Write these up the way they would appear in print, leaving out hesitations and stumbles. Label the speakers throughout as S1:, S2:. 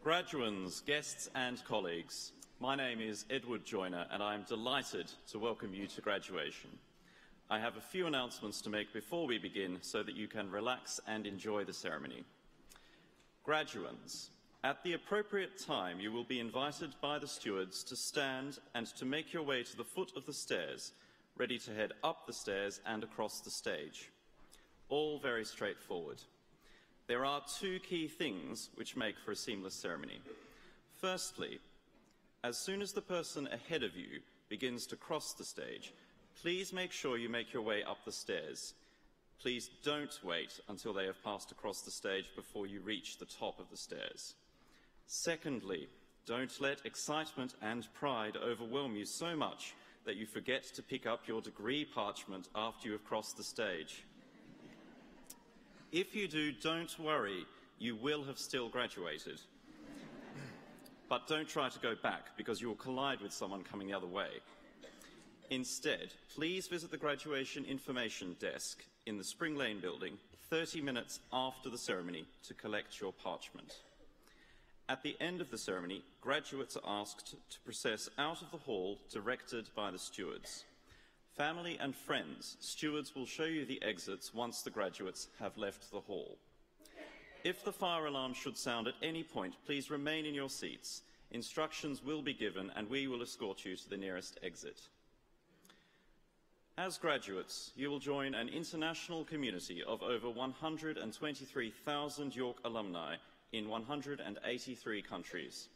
S1: Graduands, guests and colleagues, my name is Edward Joyner and I am delighted to welcome you to graduation. I have a few announcements to make before we begin so that you can relax and enjoy the ceremony. Graduands, at the appropriate time you will be invited by the stewards to stand and to make your way to the foot of the stairs, ready to head up the stairs and across the stage. All very straightforward. There are two key things which make for a seamless ceremony. Firstly, as soon as the person ahead of you begins to cross the stage, please make sure you make your way up the stairs. Please don't wait until they have passed across the stage before you reach the top of the stairs. Secondly, don't let excitement and pride overwhelm you so much that you forget to pick up your degree parchment after you have crossed the stage. If you do, don't worry, you will have still graduated. But don't try to go back because you will collide with someone coming the other way. Instead, please visit the graduation information desk in the Spring Lane building 30 minutes after the ceremony to collect your parchment. At the end of the ceremony, graduates are asked to process out of the hall directed by the stewards. Family and friends, stewards will show you the exits once the graduates have left the hall. If the fire alarm should sound at any point, please remain in your seats. Instructions will be given and we will escort you to the nearest exit. As graduates, you will join an international community of over 123,000 York alumni in 183 countries.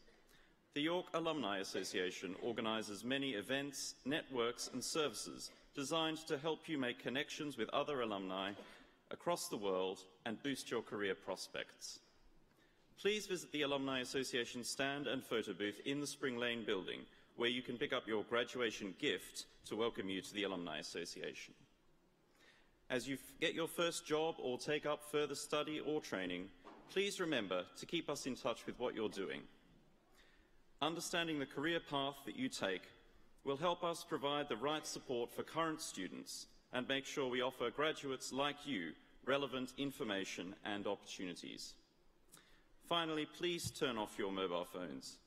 S1: The York Alumni Association organises many events, networks and services designed to help you make connections with other alumni across the world and boost your career prospects. Please visit the Alumni Association stand and photo booth in the Spring Lane building, where you can pick up your graduation gift to welcome you to the Alumni Association. As you get your first job or take up further study or training, please remember to keep us in touch with what you're doing. Understanding the career path that you take will help us provide the right support for current students and make sure we offer graduates like you relevant information and opportunities. Finally, please turn off your mobile phones.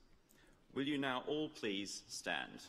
S1: Will you now all please stand?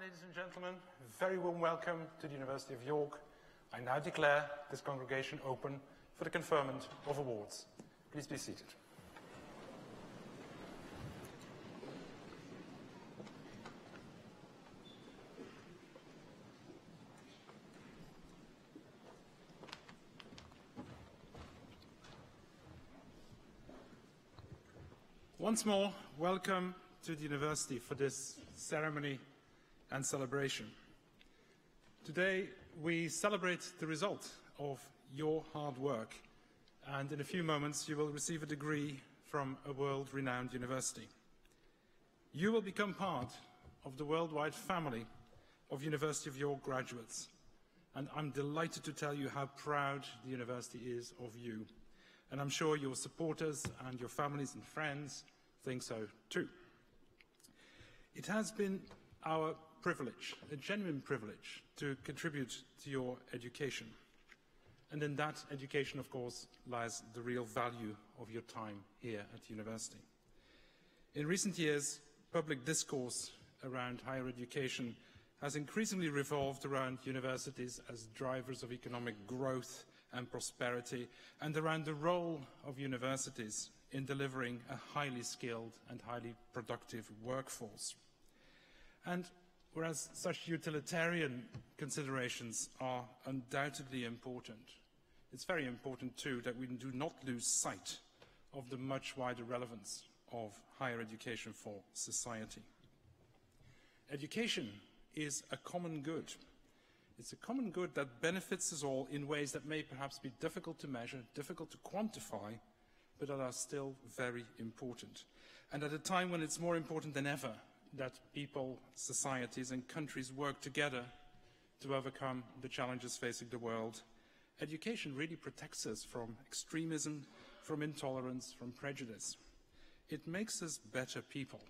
S2: ladies and gentlemen. A very warm welcome to the University of York. I now declare this congregation open for the conferment of awards. Please be seated. Once more, welcome to the University for this ceremony and celebration. Today, we celebrate the result of your hard work, and in a few moments, you will receive a degree from a world-renowned university. You will become part of the worldwide family of University of York graduates, and I'm delighted to tell you how proud the university is of you. And I'm sure your supporters and your families and friends think so too. It has been our privilege, a genuine privilege, to contribute to your education. And in that education, of course, lies the real value of your time here at the university. In recent years, public discourse around higher education has increasingly revolved around universities as drivers of economic growth and prosperity, and around the role of universities in delivering a highly skilled and highly productive workforce. And whereas such utilitarian considerations are undoubtedly important, it's very important too that we do not lose sight of the much wider relevance of higher education for society. Education is a common good. It's a common good that benefits us all in ways that may perhaps be difficult to measure, difficult to quantify, but that are still very important. And at a time when it's more important than ever that people, societies, and countries work together to overcome the challenges facing the world, education really protects us from extremism, from intolerance, from prejudice. It makes us better people.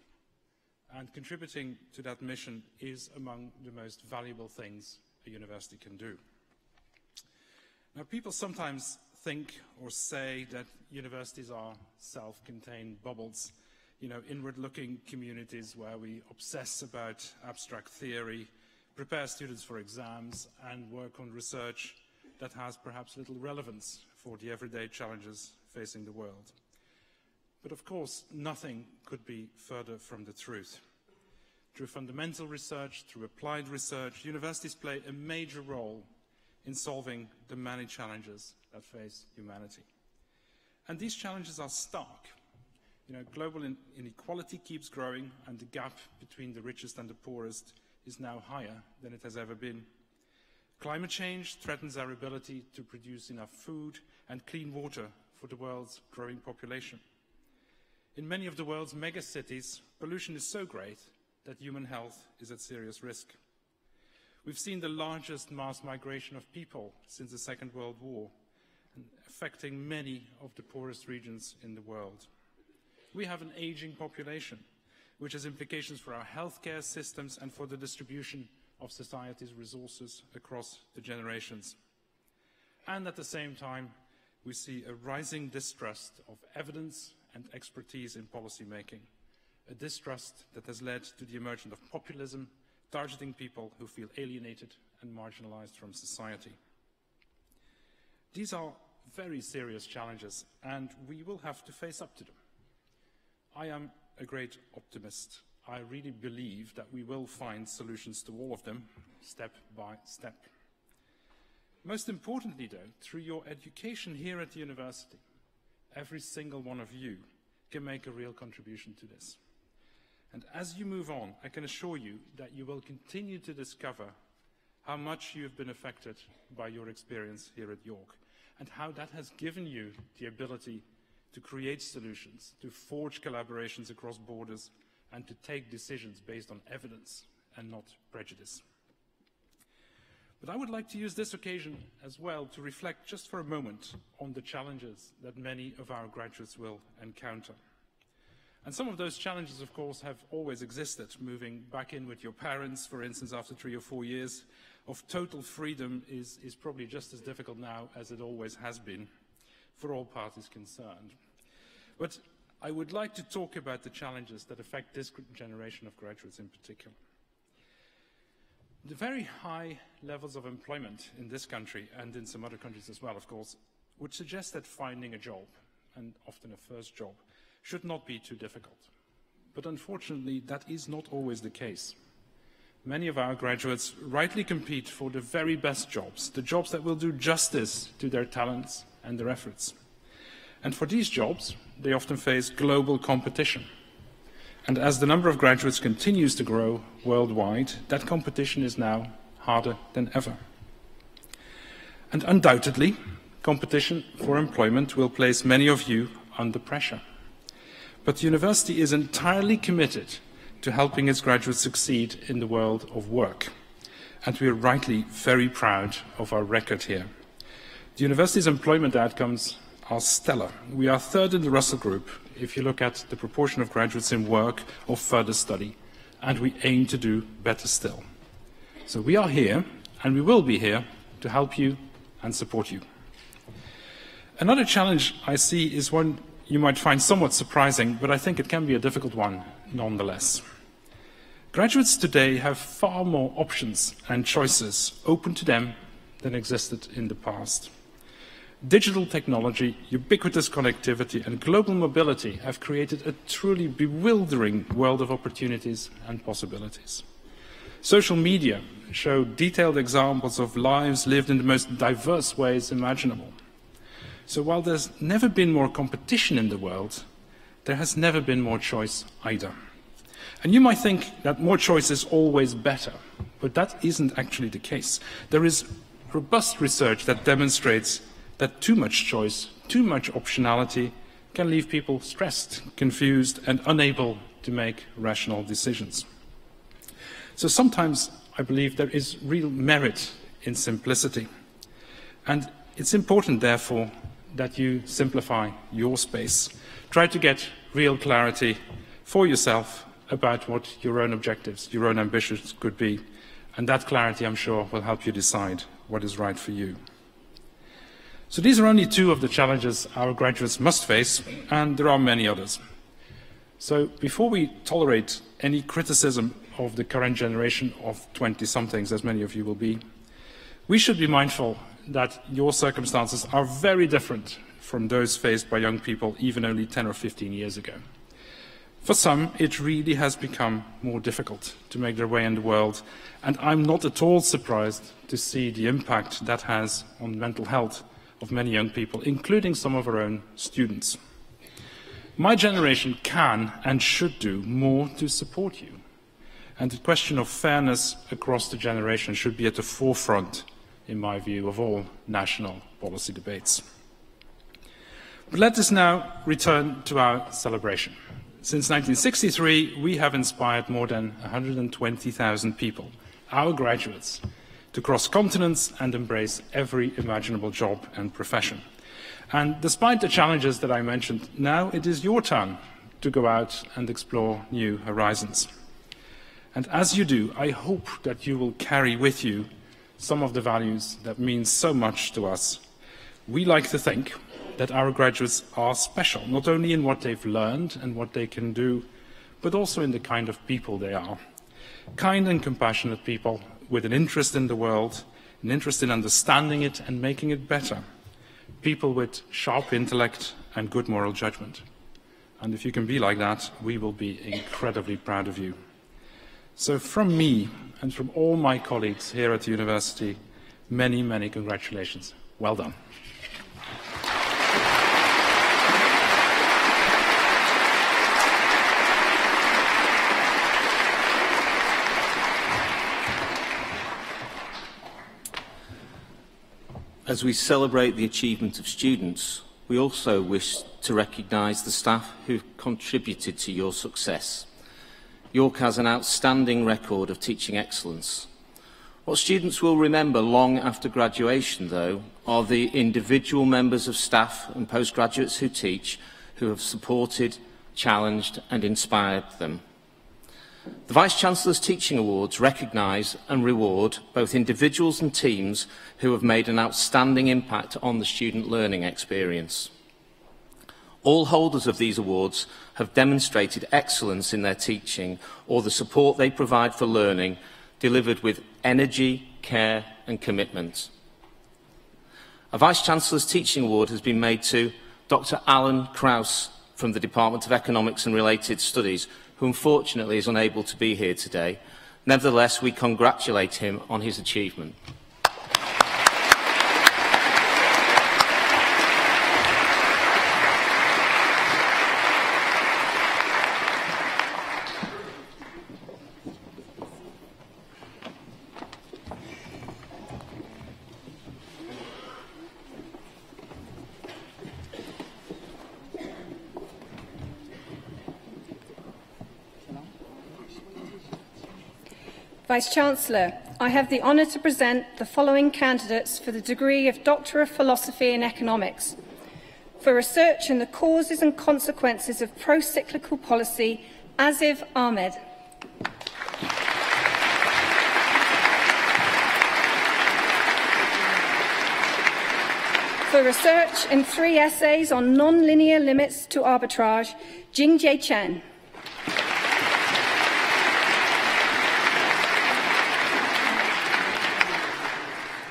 S2: And contributing to that mission is among the most valuable things a university can do. Now, people sometimes think or say that universities are self-contained bubbles, inward-looking communities where we obsess about abstract theory, prepare students for exams, and work on research that has perhaps little relevance for the everyday challenges facing the world. But of course, nothing could be further from the truth. Through fundamental research, through applied research, universities play a major role in solving the many challenges that face humanity. And these challenges are stark. Global inequality keeps growing, and the gap between the richest and the poorest is now higher than it has ever been. Climate change threatens our ability to produce enough food and clean water for the world's growing population. In many of the world's megacities, pollution is so great that human health is at serious risk. We've seen the largest mass migration of people since the Second World War, affecting many of the poorest regions in the world. We have an aging population, which has implications for our healthcare systems and for the distribution of society's resources across the generations. And at the same time, we see a rising distrust of evidence and expertise in policy making, a distrust that has led to the emergence of populism, targeting people who feel alienated and marginalized from society. These are very serious challenges, and we will have to face up to them. I am a great optimist. I really believe that we will find solutions to all of them, step by step. Most importantly, though, through your education here at the university, every single one of you can make a real contribution to this. And as you move on, I can assure you that you will continue to discover how much you have been affected by your experience here at York, and how that has given you the ability to create solutions, to forge collaborations across borders, and to take decisions based on evidence and not prejudice. But I would like to use this occasion as well to reflect just for a moment on the challenges that many of our graduates will encounter. And some of those challenges, of course, have always existed. Moving back in with your parents, for instance, after 3 or 4 years of total freedom is probably just as difficult now as it always has been for all parties concerned. But I would like to talk about the challenges that affect this generation of graduates in particular. The very high levels of employment in this country and in some other countries as well, of course, would suggest that finding a job, and often a first job, should not be too difficult. But unfortunately, that is not always the case. Many of our graduates rightly compete for the very best jobs, the jobs that will do justice to their talents and their efforts. And for these jobs, they often face global competition. And as the number of graduates continues to grow worldwide, that competition is now harder than ever. And undoubtedly, competition for employment will place many of you under pressure. But the university is entirely committed to helping its graduates succeed in the world of work. And we are rightly very proud of our record here. The university's employment outcomes are stellar. We are third in the Russell Group if you look at the proportion of graduates in work or further study, and we aim to do better still. So we are here, and we will be here to help you and support you. Another challenge I see is one you might find somewhat surprising, but I think it can be a difficult one nonetheless. Graduates today have far more options and choices open to them than existed in the past. Digital technology, ubiquitous connectivity, and global mobility have created a truly bewildering world of opportunities and possibilities. Social media show detailed examples of lives lived in the most diverse ways imaginable. So while there's never been more competition in the world, there has never been more choice either. And you might think that more choice is always better, but that isn't actually the case. There is robust research that demonstrates that too much choice, too much optionality can leave people stressed, confused, and unable to make rational decisions. So sometimes I believe there is real merit in simplicity. And it's important, therefore, that you simplify your space. Try to get real clarity for yourself about what your own objectives, your own ambitions could be. And that clarity, I'm sure, will help you decide what is right for you. So these are only two of the challenges our graduates must face, and there are many others. So before we tolerate any criticism of the current generation of 20-somethings, as many of you will be, we should be mindful that your circumstances are very different from those faced by young people even only 10 or 15 years ago. For some, it really has become more difficult to make their way in the world, and I'm not at all surprised to see the impact that has on mental health of many young people, including some of our own students. My generation can and should do more to support you. And the question of fairness across the generation should be at the forefront, in my view, of all national policy debates. But let us now return to our celebration. Since 1963, we have inspired more than 120,000 people, our graduates, to cross continents and embrace every imaginable job and profession. And despite the challenges that I mentioned, now it is your turn to go out and explore new horizons. And as you do, I hope that you will carry with you some of the values that mean so much to us. We like to think that our graduates are special, not only in what they've learned and what they can do, but also in the kind of people they are. Kind and compassionate people with an interest in the world, an interest in understanding it and making it better. People with sharp intellect and good moral judgment. And if you can be like that, we will be incredibly proud of you. So from me and from all my colleagues here at the university, many, many congratulations. Well done.
S3: As we celebrate the achievement of students, we also wish to recognise the staff who contributed to your success. York has an outstanding record of teaching excellence. What students will remember long after graduation, though, are the individual members of staff and postgraduates who teach, who have supported, challenged and inspired them. The Vice-Chancellor's Teaching Awards recognise and reward both individuals and teams who have made an outstanding impact on the student learning experience. All holders of these awards have demonstrated excellence in their teaching or the support they provide for learning, delivered with energy, care and commitment. A Vice-Chancellor's Teaching Award has been made to Dr. Alan Krauss from the Department of Economics and Related Studies, who unfortunately is unable to be here today. Nevertheless, we congratulate him on his achievement.
S4: Vice-Chancellor, I have the honour to present the following candidates for the degree of Doctor of Philosophy in Economics. For research in the causes and consequences of pro-cyclical policy, Azif Ahmed. For research in 3 essays on non-linear limits to arbitrage, Jingjie Chen.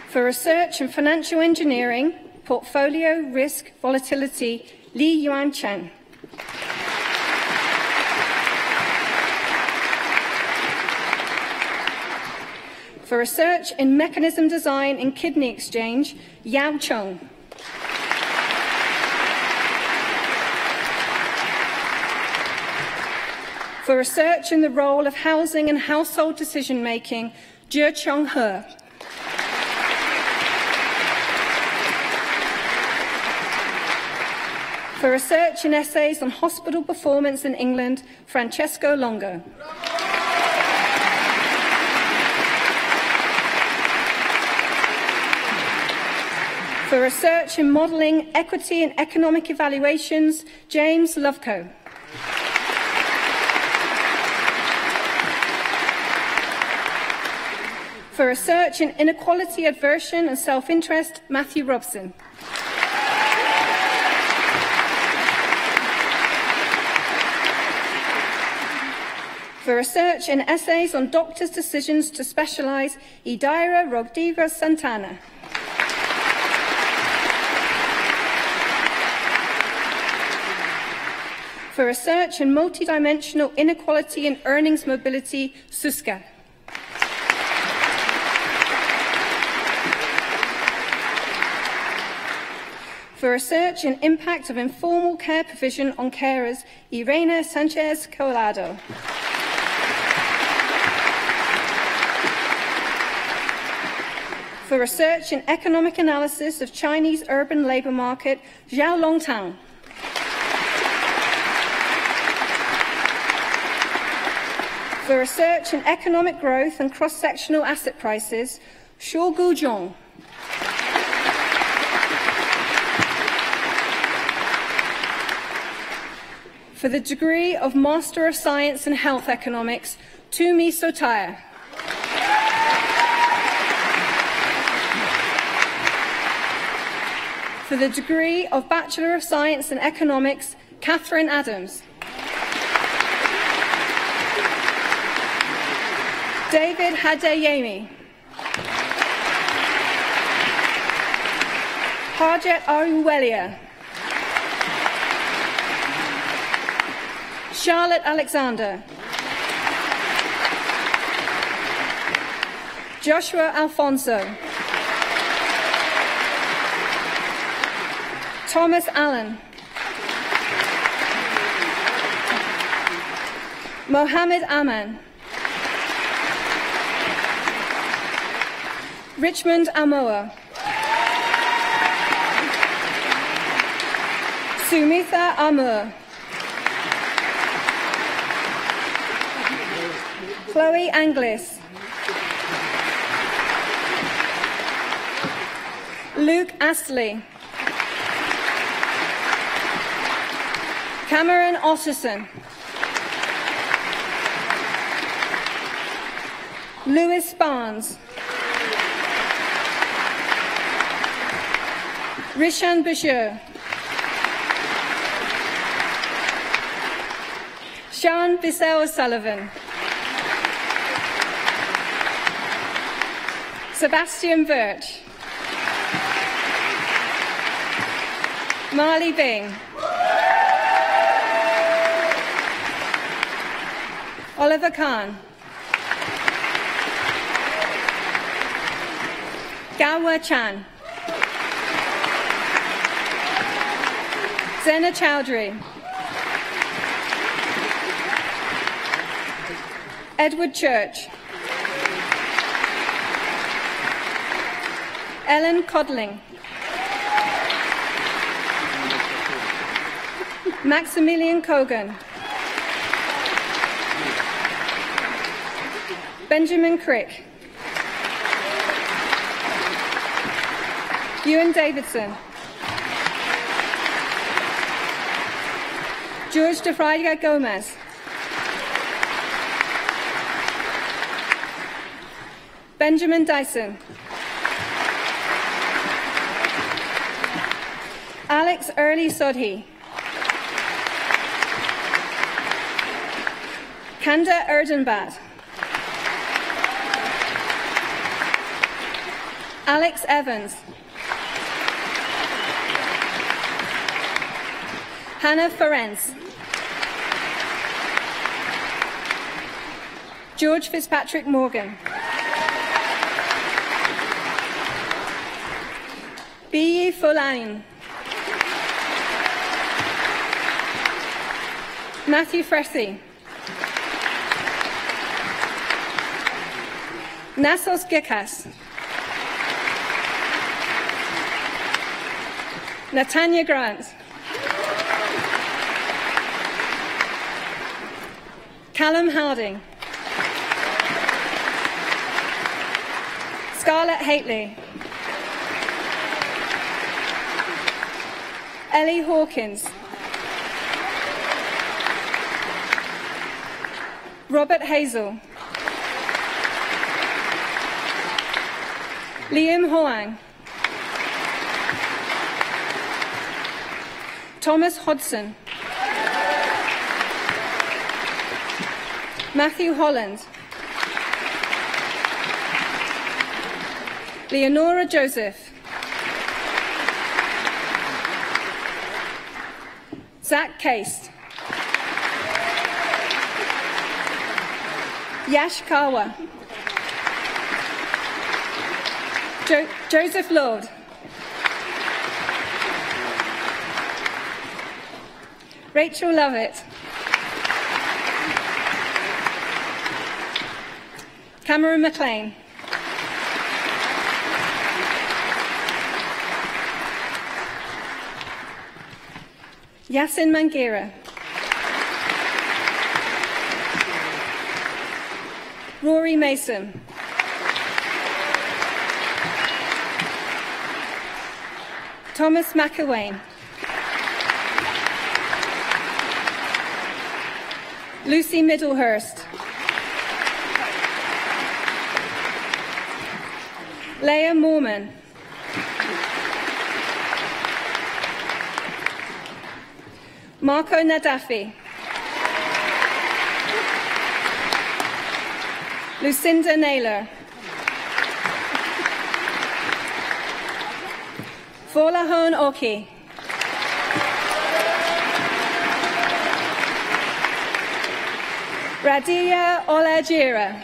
S4: For research in financial engineering, portfolio risk volatility, Li Yuan Chen. For research in mechanism design in kidney exchange, Yao Cheng. For research in the role of housing and household decision-making, Zhe Chonghe. For research in essays on hospital performance in England, Francesco Longo. For research in modelling equity and economic evaluations, James Loveco. For research in inequality aversion and self-interest, Matthew Robson. For research in essays on doctors' decisions to specialise, Idaira Rodriguez Santana. For research in multidimensional inequality and earnings mobility, Suska. For research in impact of informal care provision on carers, Irene Sanchez Collado. For research in economic analysis of Chinese urban labour market, Zhao Longtang. For research in economic growth and cross-sectional asset prices, Shuo Guzhong. For the degree of Master of Science in Health Economics, Tumi Sotaya. For the degree of Bachelor of Science in Economics, Catherine Adams. David Hadayemi. Harjet Aruwelia. Charlotte Alexander. Joshua Alfonso. Thomas Allen. Mohammed Aman. Richmond Amoa. Sumitha Amur. Chloe Anglis. Luke Astley. Cameron Otterson. Lewis Barnes. Rishan Bashir. Sean Bissell Sullivan. Sebastian Birch. Marley Bing. Oliver Khan. Gawa Chan. Zena Chowdhury. Edward Church. Ellen Codling. Maximilian Kogan. Benjamin Crick. Ewan Davidson. George de Freyga Gomez. Benjamin Dyson. Alex Early Sodhi. Kanda Erdenbat. Alex Evans. Hannah Ferenc. George Fitzpatrick Morgan. B.E. Folain. Matthew Fressy. Nassos Gekas. Natanya Grant. Callum Harding. Scarlett Haitley. Ellie Hawkins. Robert Hazel. Liam Hoang. Thomas Hodson. Matthew Holland. Leonora Joseph. Zach Case. Yash Kawa. Joseph Lord. Rachel Lovett. Cameron McLean. Yasin Mangira. Rory Mason. Thomas McElwain. Lucy Middlehurst. Leah Moorman. Marco Nadafi. Lucinda Naylor. Folahone Oki. Radia Olajira.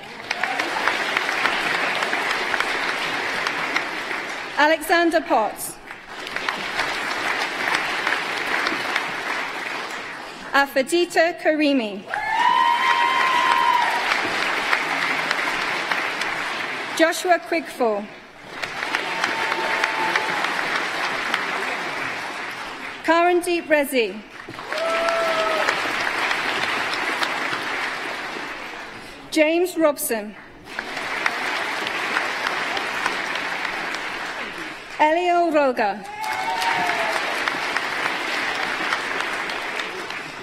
S4: Alexander Potts. Afadita Karimi. Joshua Quigfall. Karandeep Rezi. James Robson. Elio Roga.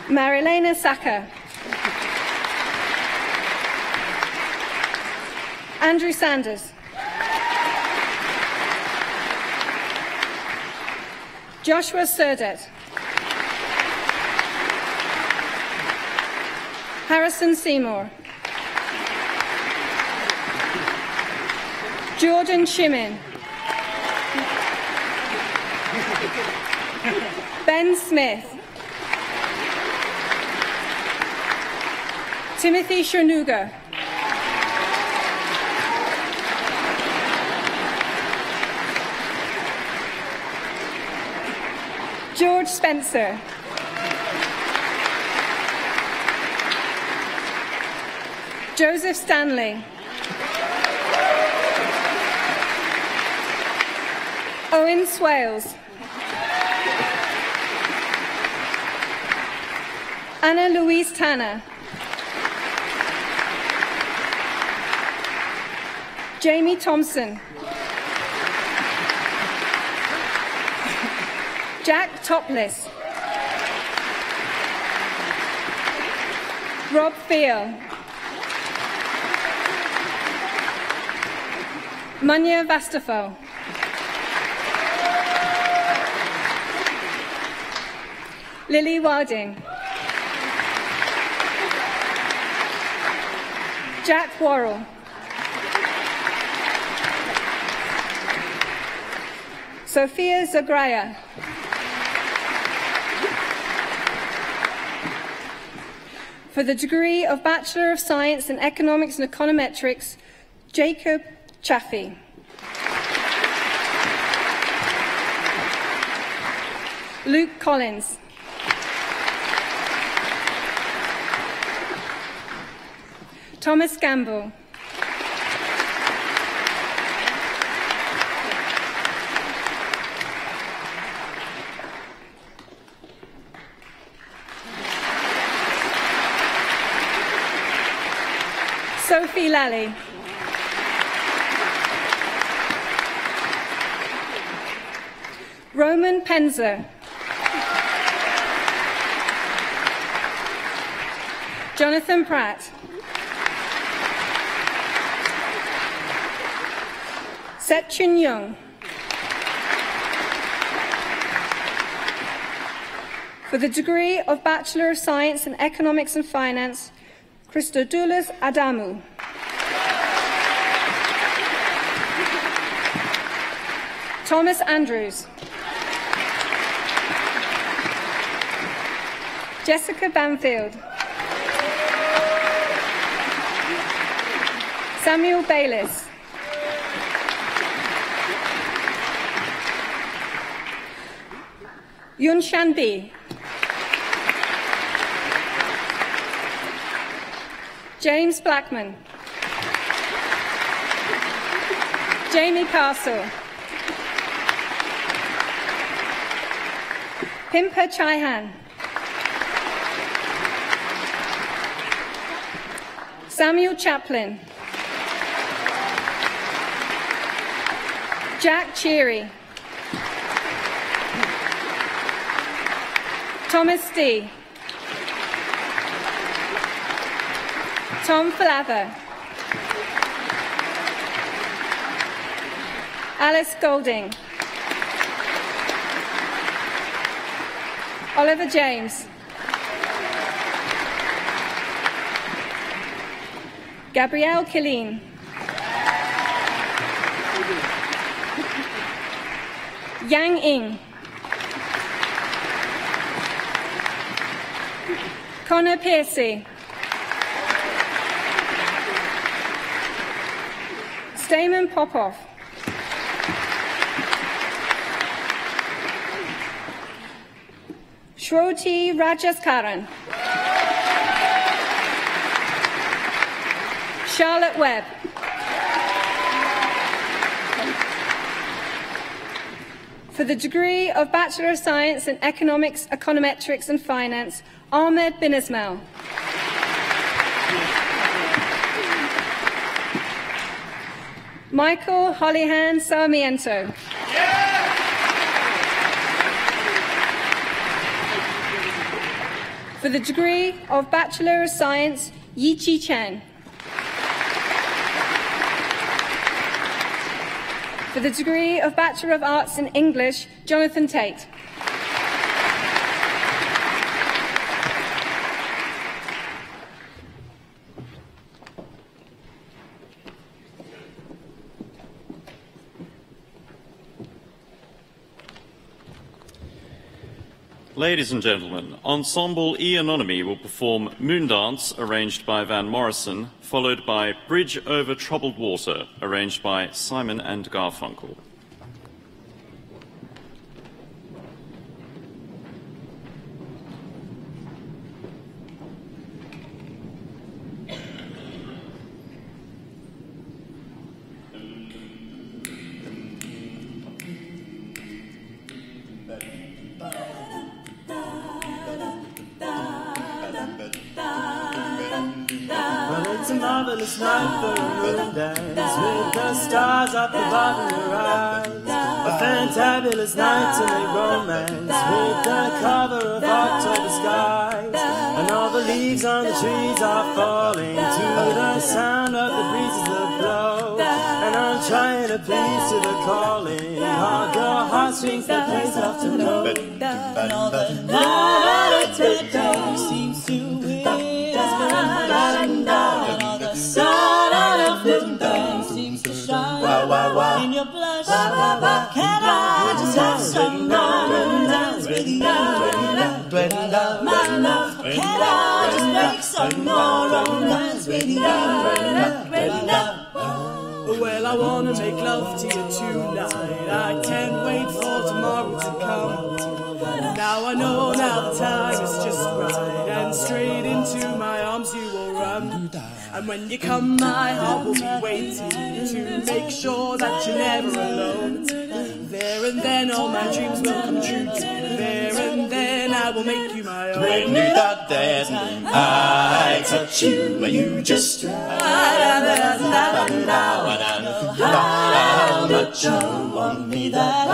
S4: Marilena Saka. Andrew Sanders. Joshua Surdet. Harrison Seymour. Jordan Shimin. Ben Smith. Timothy Shernuga. George Spencer. Joseph Stanley. Owen Swales. Anna Louise Tanner. Jamie Thompson. Jack Topless. Rob Thiel. Munya Vastafo. Lily Wilding. Jack Worrell. Sophia Zagraya. For the degree of Bachelor of Science in Economics and Econometrics, Jacob Chaffee. Luke Collins. Thomas Gamble. Sophie Lally. Roman Penzer. Jonathan Pratt. Setchun Young. For the degree of Bachelor of Science in Economics and Finance, Christodoulos Adamu. Thomas Andrews. Jessica Banfield. Samuel Bayliss. Yun Shan Bi. James Blackman. Jamie Castle. Pimpa Chaihan. Samuel Chaplin. Jack Cheery. Thomas Dee. Tom Falaver. Alice Golding. Oliver James. Gabrielle Killeen. Yang Ing. Connor Piercy. Stamen Popov. Shroti Rajaskaran. Charlotte Webb. For the degree of Bachelor of Science in Economics, Econometrics and Finance, Ahmed Bin Ismail. Michael Holihan Sarmiento. For the degree of Bachelor of Science, Yi Chi Chen. For the degree of Bachelor of Arts in English, Jonathan Tate.
S1: Ladies and gentlemen, Ensemble E-Anonomy will perform Moon Dance, arranged by Van Morrison, followed by Bridge Over Troubled Water, arranged by Simon and Garfunkel.
S5: It's a marvelous night for a moon dance, with the stars up above in your eyes. A fantabulous night to make romance, with the cover of October skies. And all the leaves on the trees are falling to the sound of the breezes that blow. And I'm trying to please to the calling of your heartstrings that plays off to know. And all the seems to win. Seems to shine in your blush. Can I just have some romance with you? My love, can I just make some more romance with you? Well, I wanna make love to you tonight. I can't wait for tomorrow to come. Now I know now the time is just right, and straight into my arms you will run. And when you come, my heart will be waiting to make sure that you're never alone. There and then all my dreams will come true. There and then I will make you my own. When you got that, I touch you and you just try. I know how much you want me that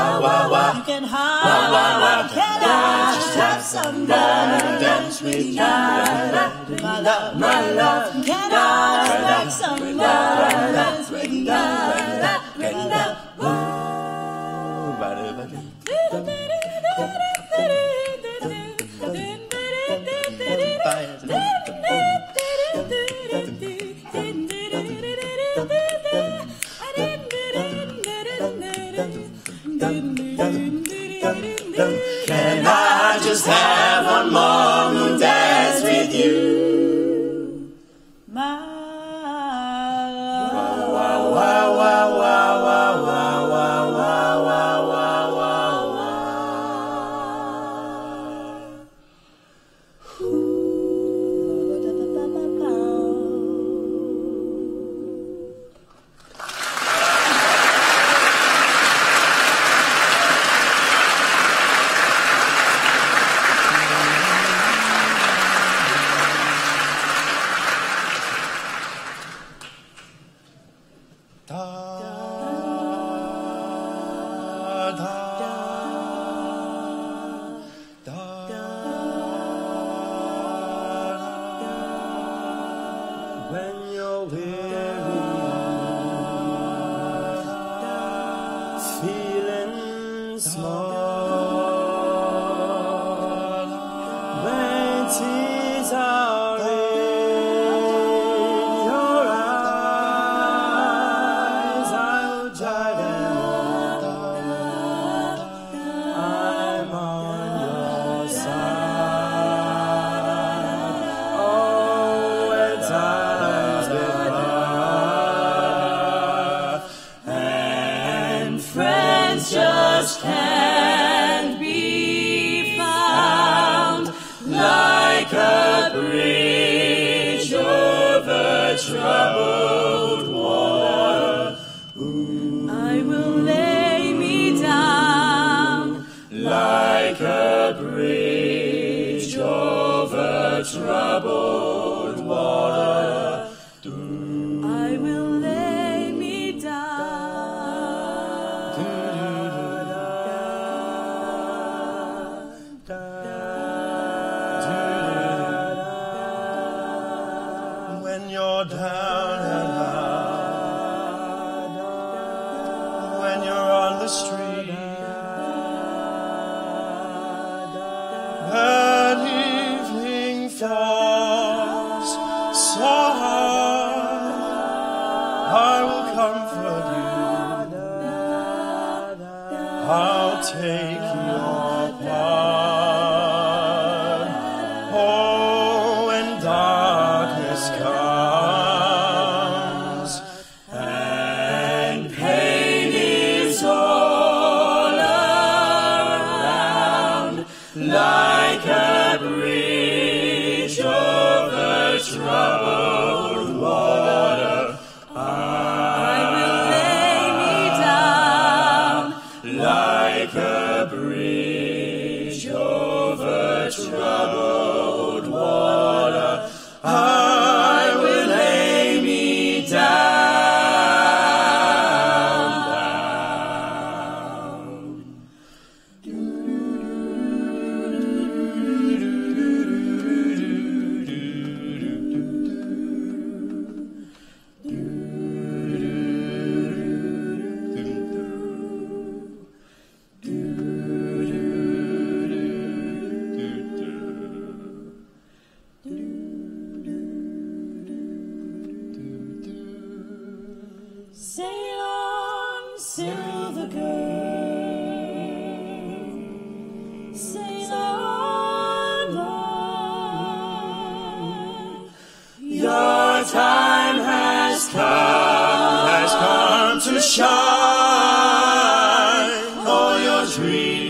S5: you can hide. Can I just have some dance with you? My love, can I just make some dance with you? Can I just have one more moon dance with you? My when you're weary, feeling small, when tears are in your eyes, I'll dry them. I'm on your side. Oh, when times get rough and friends just can't be found, like a bridge over troubled water, I will lay me down, like a bridge over troubled water. I will lay me down. When you're down and out, when you're on the street, when evening falls so hard, I will comfort you. I'll take your part. Sail on, silver girl, sail on, on. Your time has come to shine. All your dreams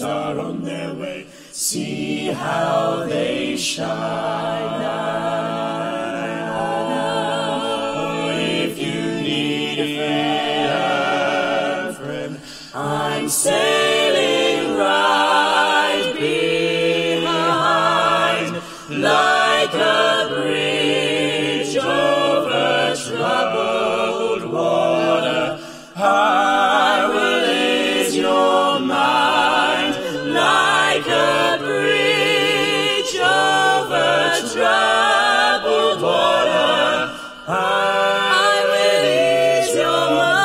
S5: are on their way. See how they shine now. I'm sailing right behind, like a bridge over troubled water. I will ease your mind, like a bridge over troubled water. I will ease your mind.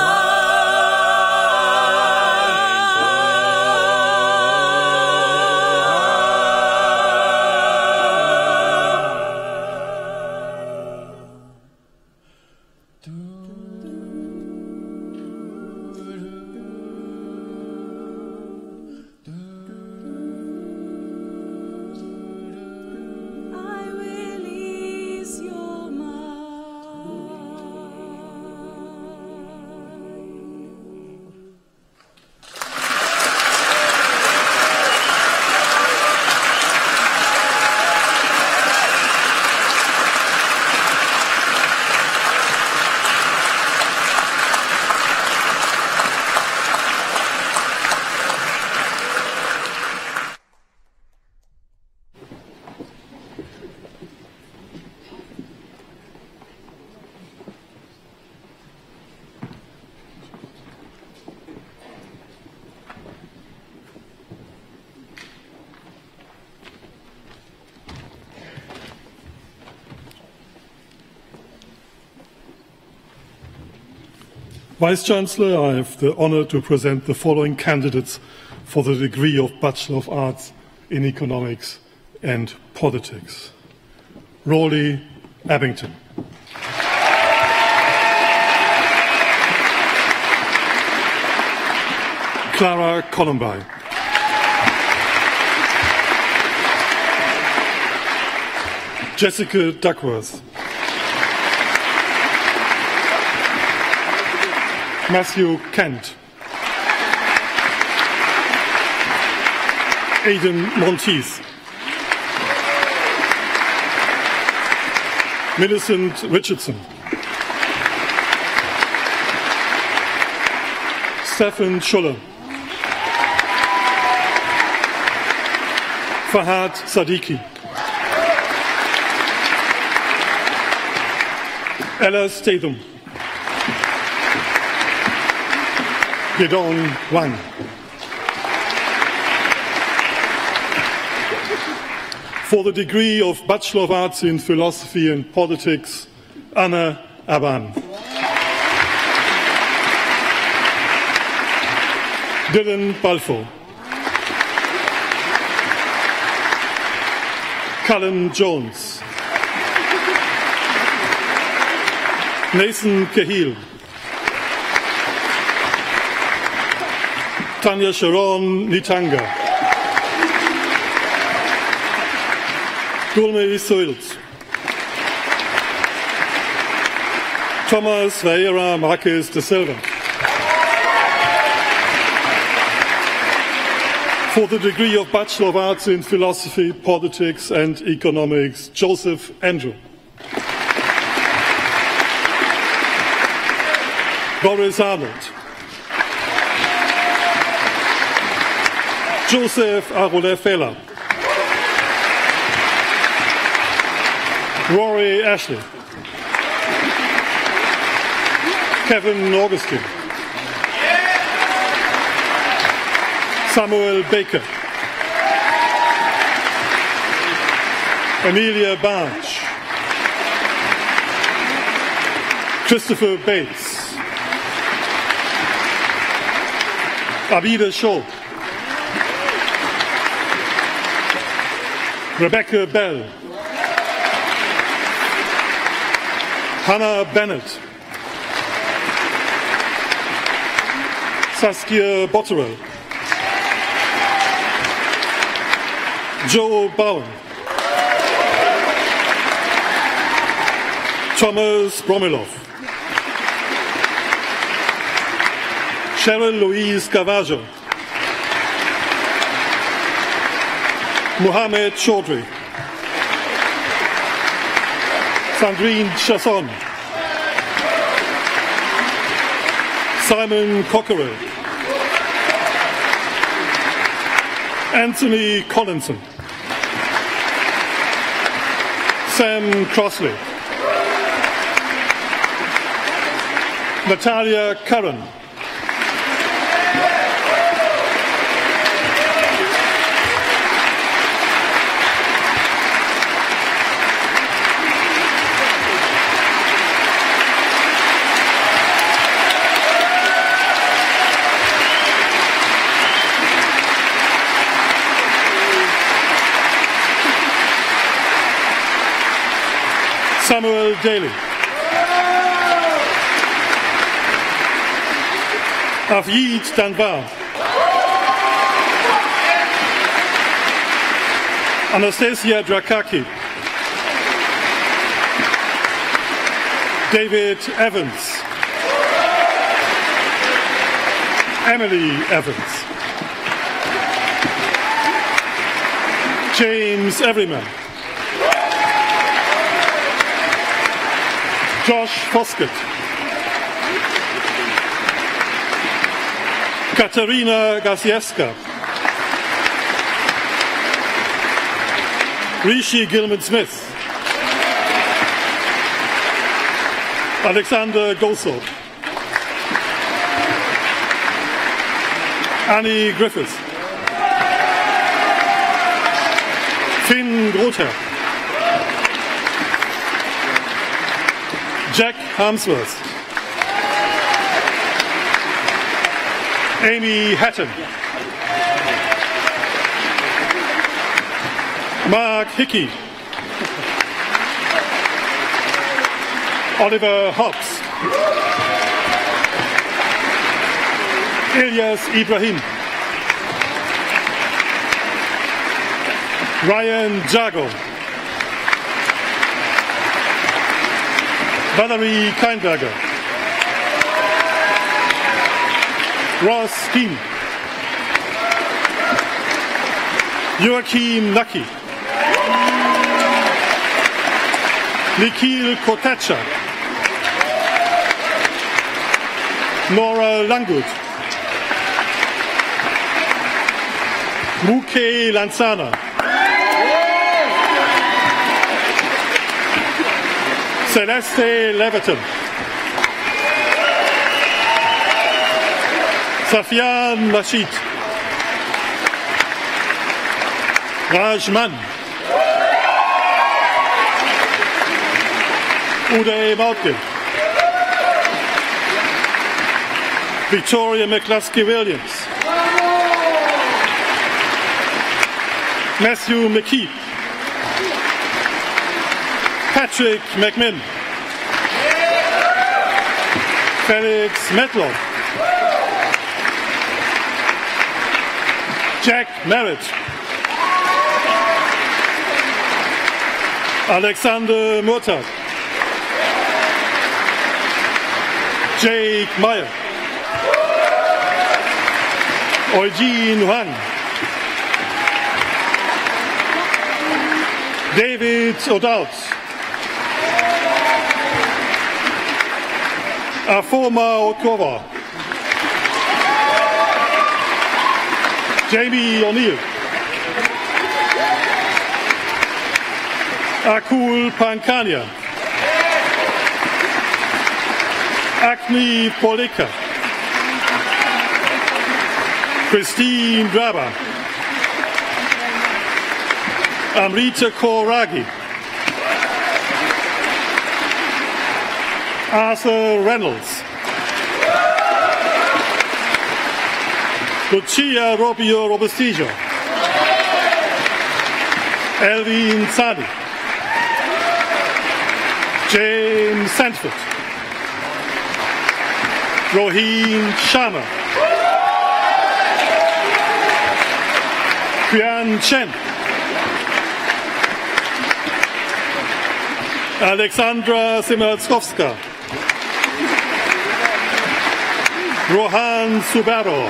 S6: Vice-Chancellor, I have the honor to present the following candidates for the degree of Bachelor of Arts in Economics and Politics. Rawley Abington. Clara Columbine. Jessica Duckworth. Matthew Kent. Aidan Monteith. Millicent Richardson. Stefan Schuller. Fahad Siddiqui. Ella Statham. Gedong Wang. For the degree of Bachelor of Arts in Philosophy and Politics, Anna Aban. Dylan Balfour. Cullen Jones. Nathan Cahill. Tanya Sharon Nitanga. Gulme Soils. Thomas Vieira Marques de Silva. For the degree of Bachelor of Arts in Philosophy, Politics and Economics, Joseph Andrew. Boris Arnold. Joseph Arole-Fela. Rory Ashley. Kevin Augustine. Samuel Baker. Amelia Barge. Christopher Bates. Abida Shaw. Rebecca Bell. Hannah Bennett, Saskia Botterill, Joe Bowen, Thomas Bromilov, Cheryl Louise Gavajo, Mohamed Chaudhry, Sandrine Chasson, Simon Cockerill, Anthony Collinson, Sam Crossley, Natalia Curran, Samuel Daly, Avjid Danvar, Anastasia Drakaki, David Evans, Emily Evans, James Everyman, Josh Foskett, Katarina Gasiewska, Rishi Gilman-Smith, Alexander Gosop, Annie Griffiths, Finn Grother, Jack Harmsworth, Amy Hatton, Mark Hickey, Oliver Hobbs, Ilyas Ibrahim, Ryan Jago, Valerie Keinberger, Ross Keane, Joachim Nucky, Nikhil Kotacha, Nora Langwood, Muke Lanzana, Celeste Leverton, Safian Rashid, Rajman, Uday Mautke, Victoria McCluskey-Williams, Matthew McKeep, Patrick McMinn, Felix Metlow, Jack Merritt, Alexander Murtag, Jake Meyer, Eugene Huang, David O'Dowd, Afoma Okova, Jamie O'Neill, Akul Pankania, Agni Polika, Christine Draba, Amrita Kauragi, Arthur Reynolds, Lucia Robio Robestillo, Elvin Sadi, James Sanford. Roheen Sharma. Qian Chen. Alexandra Simerskowska. Rohan Subero.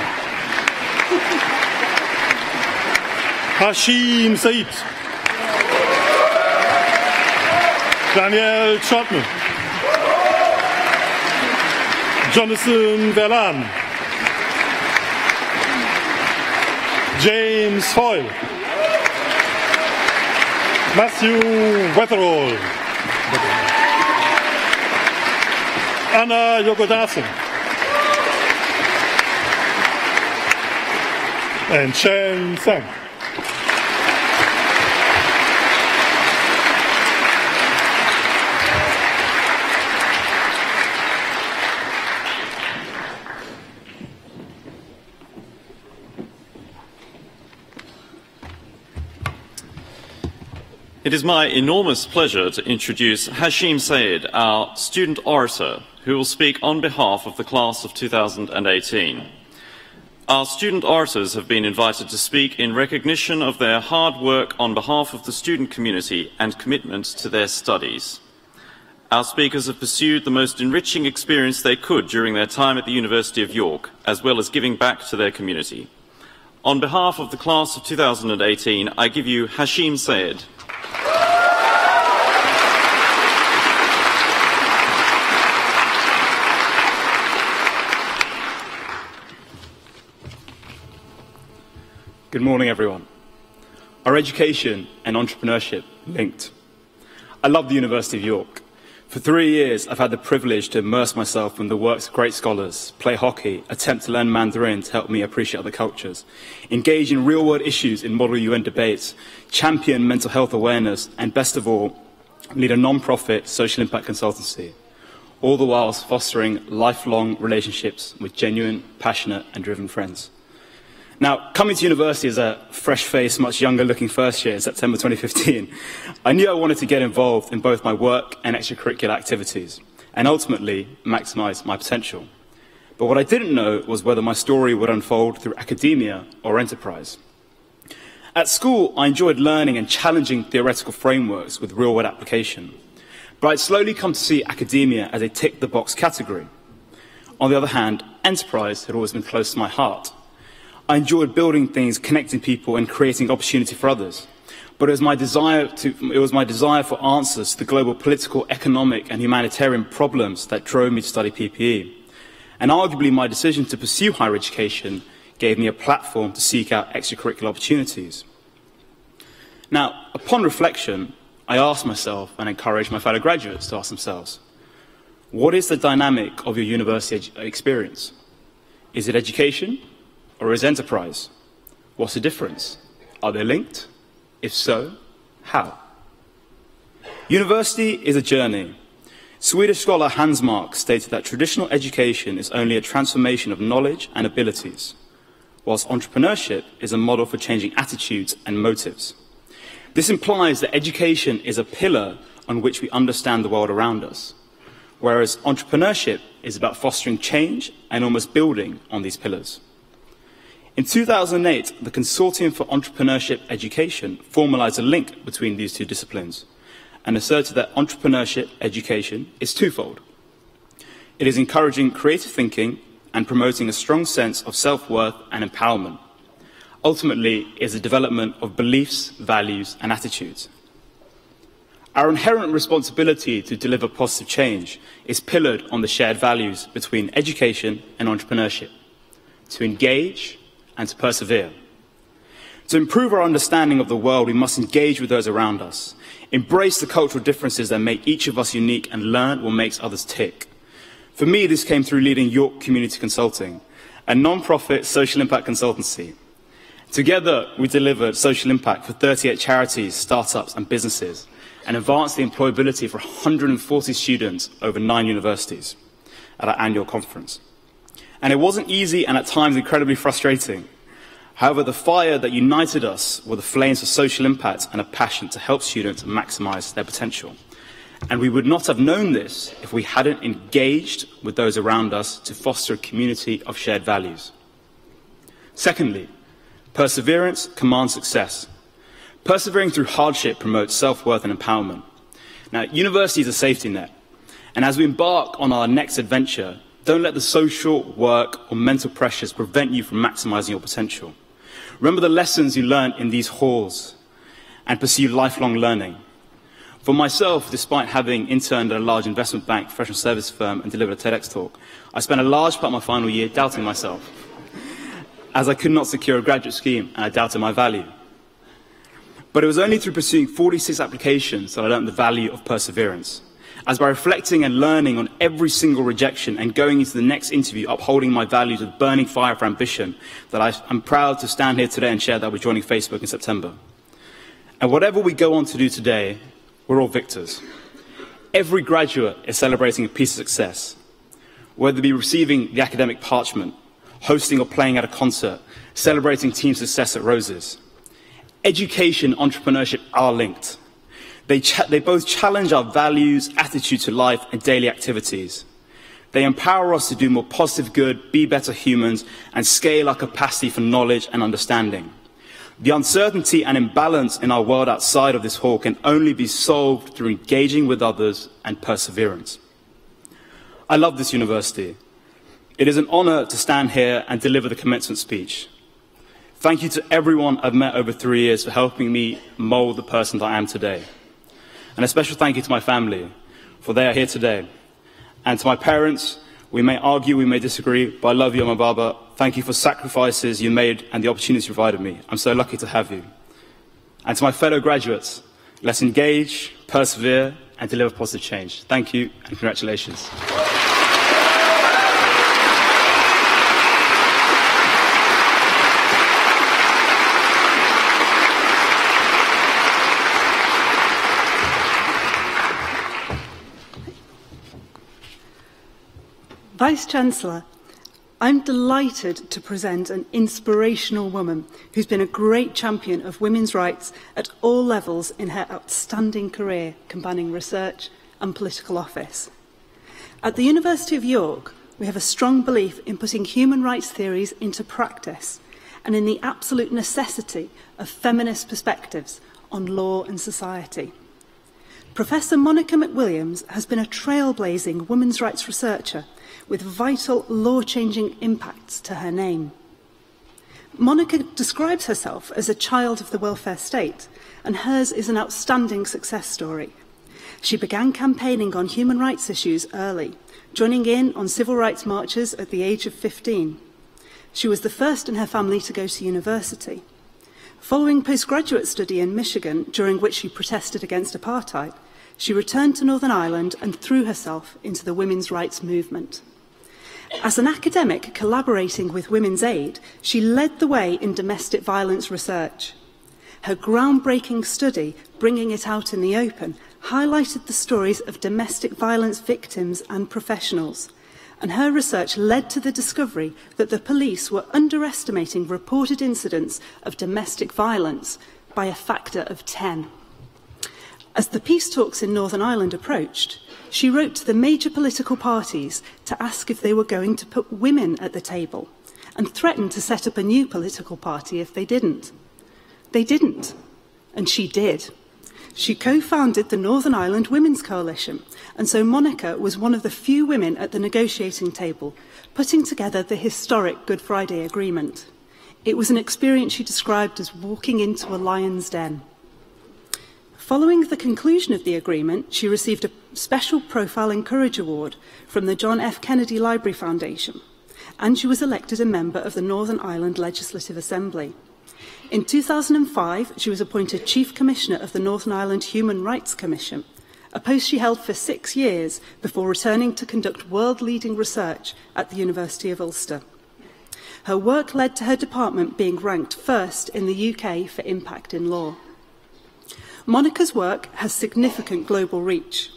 S6: Hashim Said. Daniel Trotman. Jonathan Verlan. James Foyle. Matthew Wetherall. Anna Yogodasan. And Chen Tsang.
S1: It is my enormous pleasure to introduce Hashim Sayed, our student orator, who will speak on behalf of the class of 2018. Our student orators have been invited to speak in recognition of their hard work on behalf of the student community and commitment to their studies. Our speakers have pursued the most enriching experience they could during their time at the University of York, as well as giving back to their community. On behalf of the class of 2018, I give you Hashim Sayed.
S7: Good morning, everyone. Are education and entrepreneurship linked? I love the University of York. For 3 years, I've had the privilege to immerse myself in the works of great scholars, play hockey, attempt to learn Mandarin to help me appreciate other cultures, engage in real-world issues in model UN debates, champion mental health awareness, and best of all, lead a non-profit social impact consultancy, all the while fostering lifelong relationships with genuine, passionate, and driven friends. Now, coming to university as a fresh-faced, much younger-looking first year in September 2015, I knew I wanted to get involved in both my work and extracurricular activities, and ultimately maximise my potential. But what I didn't know was whether my story would unfold through academia or enterprise. At school, I enjoyed learning and challenging theoretical frameworks with real-world application, but I'd slowly come to see academia as a tick-the-box category. On the other hand, enterprise had always been close to my heart. I enjoyed building things, connecting people, and creating opportunity for others. But it was my desire for answers to the global political, economic, and humanitarian problems that drove me to study PPE. And arguably, my decision to pursue higher education gave me a platform to seek out extracurricular opportunities. Now, upon reflection, I asked myself and encouraged my fellow graduates to ask themselves, what is the dynamic of your university experience? Is it education? Or is enterprise? What's the difference? Are they linked? If so, how? University is a journey. Swedish scholar Hans Marx stated that traditional education is only a transformation of knowledge and abilities, whilst entrepreneurship is a model for changing attitudes and motives. This implies that education is a pillar on which we understand the world around us, whereas entrepreneurship is about fostering change and almost building on these pillars. In 2008, the Consortium for Entrepreneurship Education formalized a link between these two disciplines and asserted that entrepreneurship education is twofold. It is encouraging creative thinking and promoting a strong sense of self-worth and empowerment. Ultimately, it is the development of beliefs, values, and attitudes. Our inherent responsibility to deliver positive change is pillared on the shared values between education and entrepreneurship, to engage and to persevere. To improve our understanding of the world, we must engage with those around us, embrace the cultural differences that make each of us unique, and learn what makes others tick. For me, this came through leading York Community Consulting, a non-profit social impact consultancy. Together, we delivered social impact for 38 charities, startups, and businesses, and advanced the employability for 140 students over 9 universities at our annual conference. And it wasn't easy and at times incredibly frustrating. However, the fire that united us were the flames of social impact and a passion to help students maximize their potential. And we would not have known this if we hadn't engaged with those around us to foster a community of shared values. Secondly, perseverance commands success. Persevering through hardship promotes self-worth and empowerment. Now, university is a safety net, and as we embark on our next adventure, don't let the social, work, or mental pressures prevent you from maximizing your potential. Remember the lessons you learned in these halls and pursue lifelong learning. For myself, despite having interned at a large investment bank, professional service firm, and delivered a TEDx talk, I spent a large part of my final year doubting myself, as I could not secure a graduate scheme and I doubted my value. But it was only through pursuing 46 applications that I learned the value of perseverance. As by reflecting and learning on every single rejection and going into the next interview upholding my values with burning fire for ambition, that I'm proud to stand here today and share that we're joining Facebook in September. And whatever we go on to do today, we're all victors. Every graduate is celebrating a piece of success, whether it be receiving the academic parchment, hosting or playing at a concert, celebrating team success at Roses. Education and entrepreneurship are linked. They both challenge our values, attitude to life, and daily activities. They empower us to do more positive good, be better humans, and scale our capacity for knowledge and understanding. The uncertainty and imbalance in our world outside of this hall can only be solved through engaging with others and perseverance. I love this university. It is an honor to stand here and deliver the commencement speech. Thank you to everyone I've met over 3 years for helping me mold the person that I am today. And a special thank you to my family, for they are here today. And to my parents, we may argue, we may disagree, but I love you, Amma Baba. Thank you for sacrifices you made and the opportunities you provided me. I'm so lucky to have you. And to my fellow graduates, let's engage, persevere, and deliver positive change. Thank you, and congratulations.
S8: Vice-Chancellor, I'm delighted to present an inspirational woman who's been a great champion of women's rights at all levels in her outstanding career combining research and political office. At the University of York, we have a strong belief in putting human rights theories into practice and in the absolute necessity of feminist perspectives on law and society. Professor Monica McWilliams has been a trailblazing women's rights researcher with vital law-changing impacts to her name. Monica describes herself as a child of the welfare state, and hers is an outstanding success story. She began campaigning on human rights issues early, joining in on civil rights marches at the age of 15. She was the first in her family to go to university. Following postgraduate study in Michigan, during which she protested against apartheid, she returned to Northern Ireland and threw herself into the women's rights movement. As an academic collaborating with Women's Aid, she led the way in domestic violence research. Her groundbreaking study, Bringing It Out in the Open, highlighted the stories of domestic violence victims and professionals, and her research led to the discovery that the police were underestimating reported incidents of domestic violence by a factor of 10. As the peace talks in Northern Ireland approached, she wrote to the major political parties to ask if they were going to put women at the table and threatened to set up a new political party if they didn't. They didn't, and she did. She co-founded the Northern Ireland Women's Coalition, and so Monica was one of the few women at the negotiating table, putting together the historic Good Friday Agreement. It was an experience she described as walking into a lion's den. Following the conclusion of the agreement, she received a Special Profile and Courage Award from the John F. Kennedy Library Foundation, and she was elected a member of the Northern Ireland Legislative Assembly. In 2005, she was appointed Chief Commissioner of the Northern Ireland Human Rights Commission, a post she held for 6 years before returning to conduct world-leading research at the University of Ulster. Her work led to her department being ranked first in the UK for impact in law. Monica's work has significant global reach.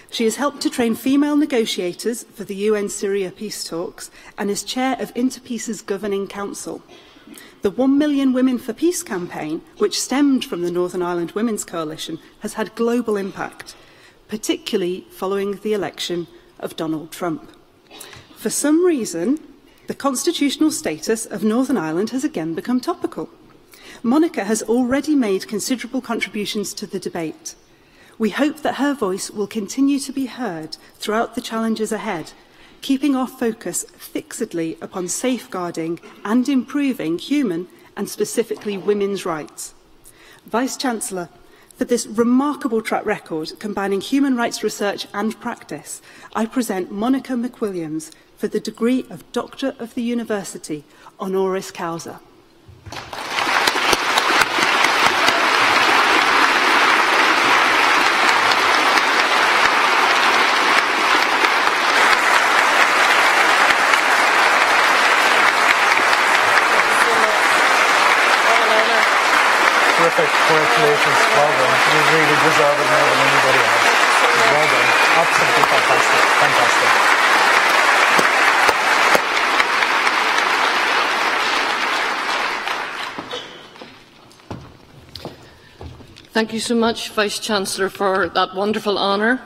S8: She has helped to train female negotiators for the UN Syria peace talks and is chair of Interpeace's Governing Council. The 1 Million Women for Peace campaign, which stemmed from the Northern Ireland Women's Coalition, has had global impact, particularly following the election of Donald Trump. For some reason, the constitutional status of Northern Ireland has again become topical. Monica has already made considerable contributions to the debate. We hope that her voice will continue to be heard throughout the challenges ahead, keeping our focus fixedly upon safeguarding and improving human and specifically women's rights. Vice-Chancellor, for this remarkable track record combining human rights research and practice, I present Monica McWilliams for the degree of Doctor of the University, honoris causa.
S9: Terrific. Congratulations. Well done. You really deserve it more than anybody else. Well done. Absolutely fantastic. Fantastic.
S10: Thank you so much, Vice-Chancellor, for that wonderful honour.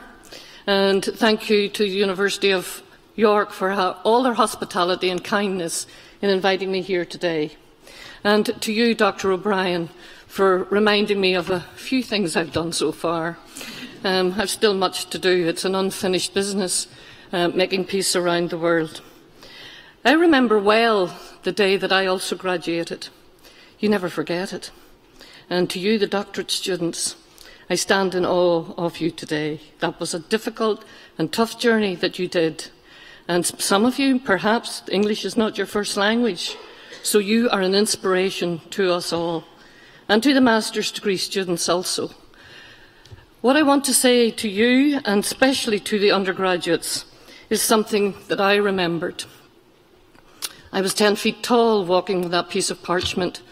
S10: And thank you to the University of York for all their hospitality and kindness in inviting me here today. And to you, Dr. O'Brien, for reminding me of a few things I've done so far. I've still much to do. It's an unfinished business, making peace around the world. I remember well the day that I also graduated. You never forget it. And to you, the doctorate students, I stand in awe of you today. That was a difficult and tough journey that you did. And some of you, perhaps, English is not your first language, so you are an inspiration to us all, and to the master's degree students also. What I want to say to you, and especially to the undergraduates, is something that I remembered. I was 10 feet tall walking with that piece of parchment,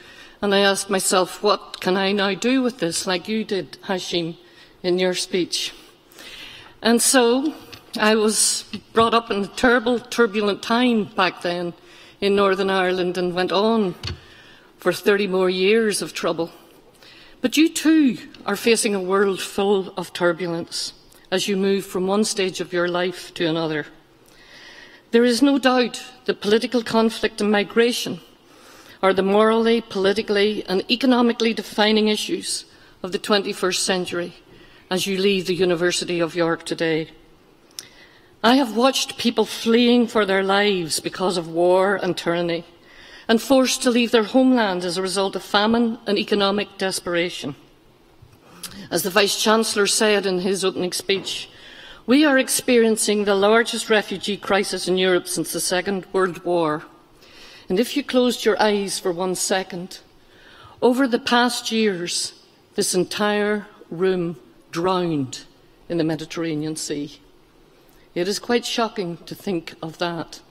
S10: and I asked myself, what can I now do with this, like you did, Hashim, in your speech? And so I was brought up in a terrible, turbulent time back then in Northern Ireland and went on for 30 more years of trouble. But you too are facing a world full of turbulence as you move from one stage of your life to another. There is no doubt that political conflict and migration are the morally, politically and economically defining issues of the 21st century as you leave the University of York today. I have watched people fleeing for their lives because of war and tyranny, and forced to leave their homeland as a result of famine and economic desperation. As the Vice-Chancellor said in his opening speech, we are experiencing the largest refugee crisis in Europe since the Second World War. And if you closed your eyes for 1 second, over the past years, this entire room drowned in the Mediterranean Sea. It is quite shocking to think of that.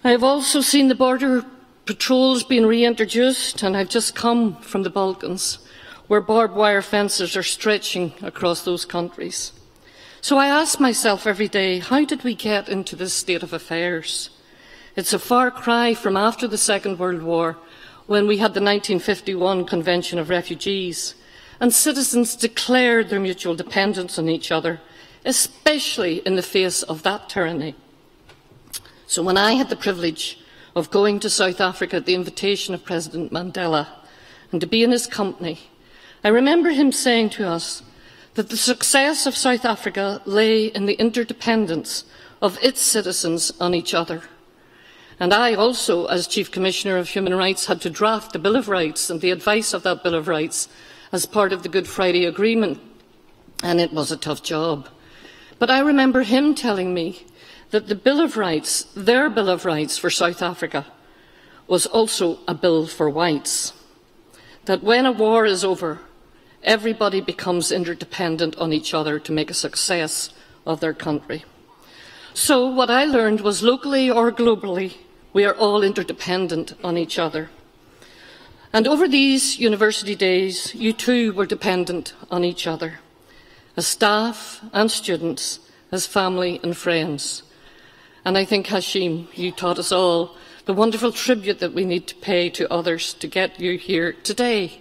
S10: I have also seen the border patrols being reintroduced, and I've just come from the Balkans, where barbed wire fences are stretching across those countries. So I ask myself every day, how did we get into this state of affairs? It's a far cry from after the Second World War, when we had the 1951 Convention of Refugees, and citizens declared their mutual dependence on each other, especially in the face of that tyranny. So when I had the privilege of going to South Africa at the invitation of President Mandela and to be in his company, I remember him saying to us that the success of South Africa lay in the interdependence of its citizens on each other. And I also, as Chief Commissioner of Human Rights, had to draft the Bill of Rights and the advice of that Bill of Rights as part of the Good Friday Agreement, and it was a tough job. But I remember him telling me that the Bill of Rights, their Bill of Rights for South Africa, was also a bill for whites. That when a war is over, everybody becomes interdependent on each other to make a success of their country. So what I learned was locally or globally, we are all interdependent on each other. And over these university days, you too were dependent on each other, as staff and students, as family and friends. And I think, Hashim, you taught us all the wonderful tribute that we need to pay to others to get you here today.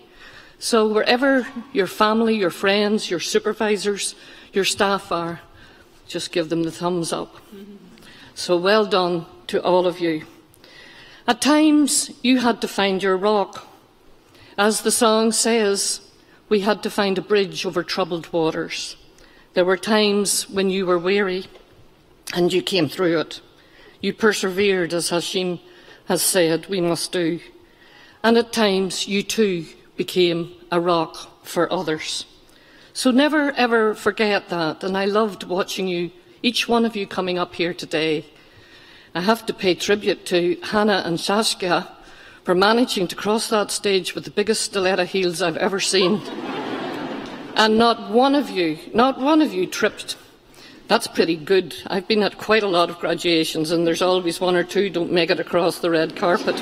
S10: So wherever your family, your friends, your supervisors, your staff are, just give them the thumbs up. So well done to all of you. At times, you had to find your rock. As the song says, we had to find a bridge over troubled waters. There were times when you were weary, and you came through it. You persevered, as Hashim has said, we must do. And at times, you too became a rock for others. So never ever forget that. And I loved watching you, each one of you coming up here today. I have to pay tribute to Hannah and Saskia for managing to cross that stage with the biggest stiletto heels I've ever seen. And not one of you tripped. That's pretty good. I've been at quite a lot of graduations, and there's always one or two don't make it across the red carpet.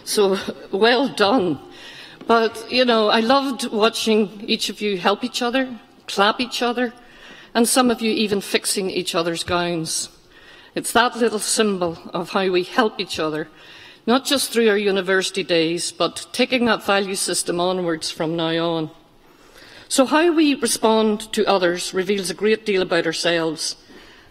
S10: So, well done. But, you know, I loved watching each of you help each other, clap each other, and some of you even fixing each other's gowns. It's that little symbol of how we help each other, not just through our university days, but taking that value system onwards from now on. So how we respond to others reveals a great deal about ourselves,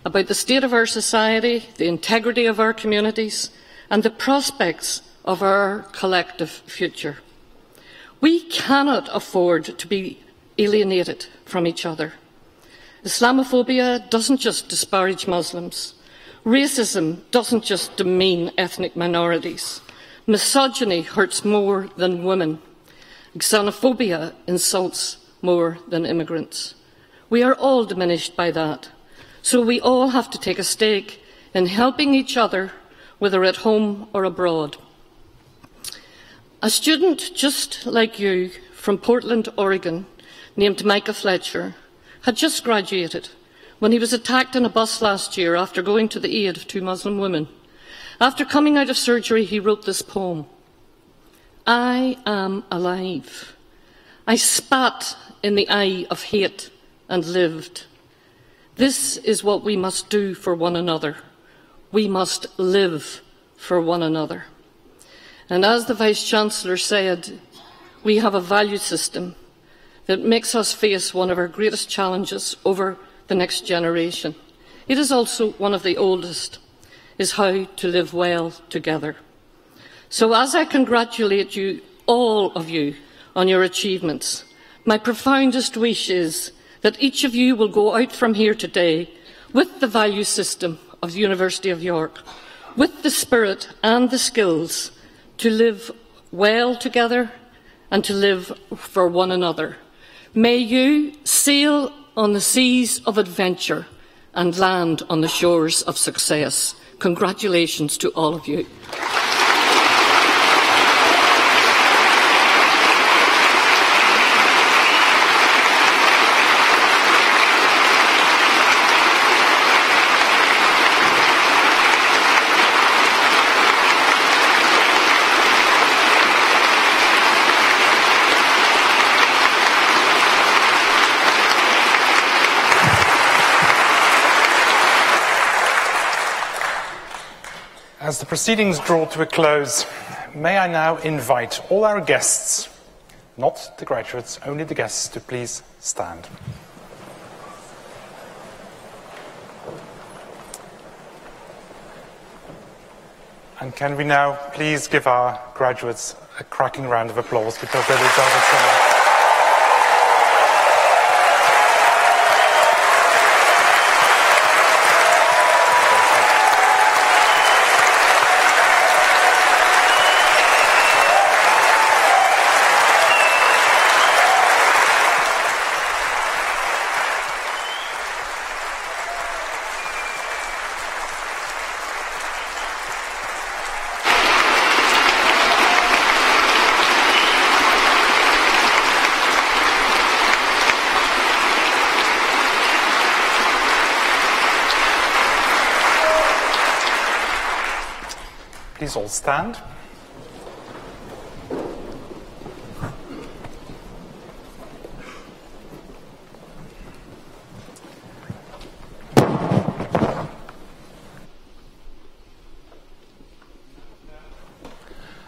S10: about the state of our society, the integrity of our communities, and the prospects of our collective future. We cannot afford to be alienated from each other. Islamophobia doesn't just disparage Muslims. Racism doesn't just demean ethnic minorities. Misogyny hurts more than women. Xenophobia insults more than immigrants. We are all diminished by that. So we all have to take a stake in helping each other, whether at home or abroad. A student just like you from Portland, Oregon, named Micah Fletcher, had just graduated when he was attacked on a bus last year after going to the aid of 2 Muslim women. After coming out of surgery, he wrote this poem. I am alive. I spat in the eye of hate and lived. This is what we must do for one another. We must live for one another. And as the Vice-Chancellor said, we have a value system that makes us face one of our greatest challenges over the next generation. It is also one of the oldest, is how to live well together. So as I congratulate you, all of you, on your achievements, my profoundest wish is that each of you will go out from here today with the value system of the University of York, with the spirit and the skills to live well together and to live for one another. May you sail on the seas of adventure and land on the shores of success. Congratulations to all of you.
S9: As the proceedings draw to a close, may I now invite all our guests, not the graduates, only the guests, to please stand. And can we now please give our graduates a cracking round of applause because they deserve it so much. Please all stand.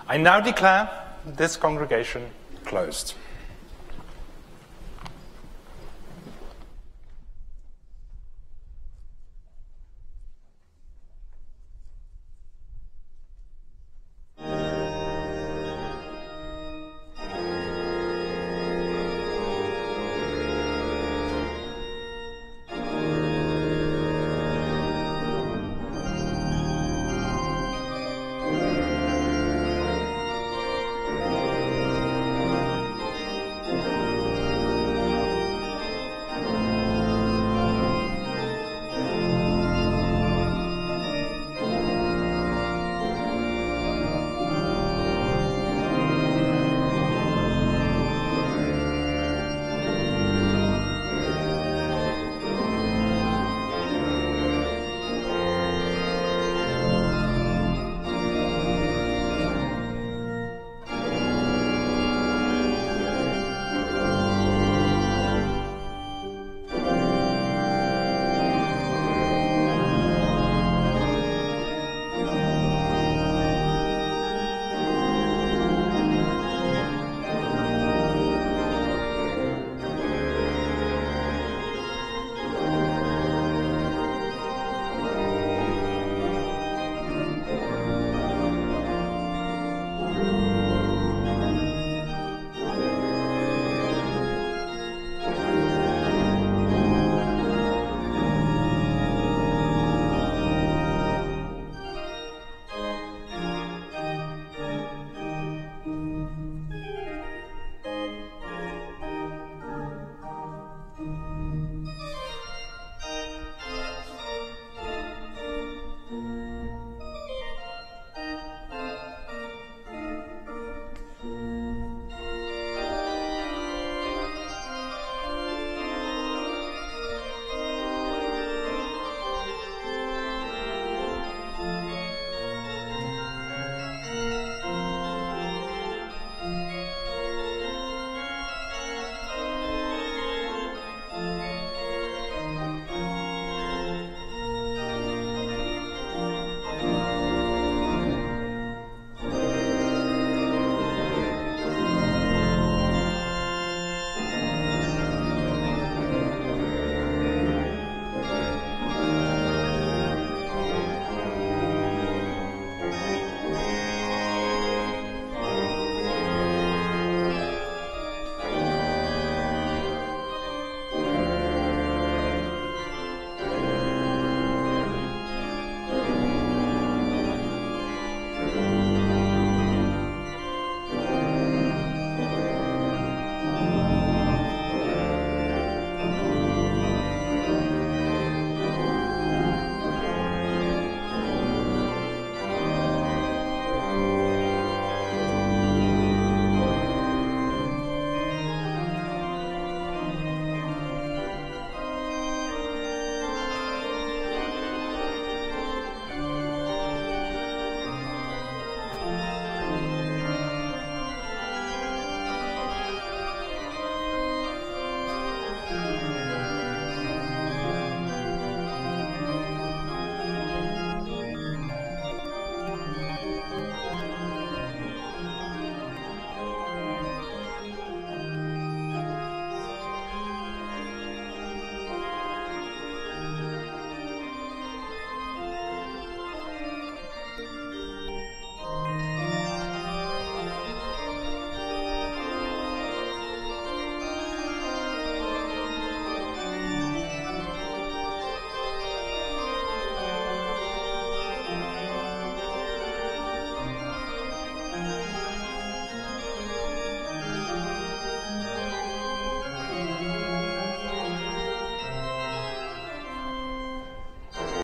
S9: I now declare this congregation closed.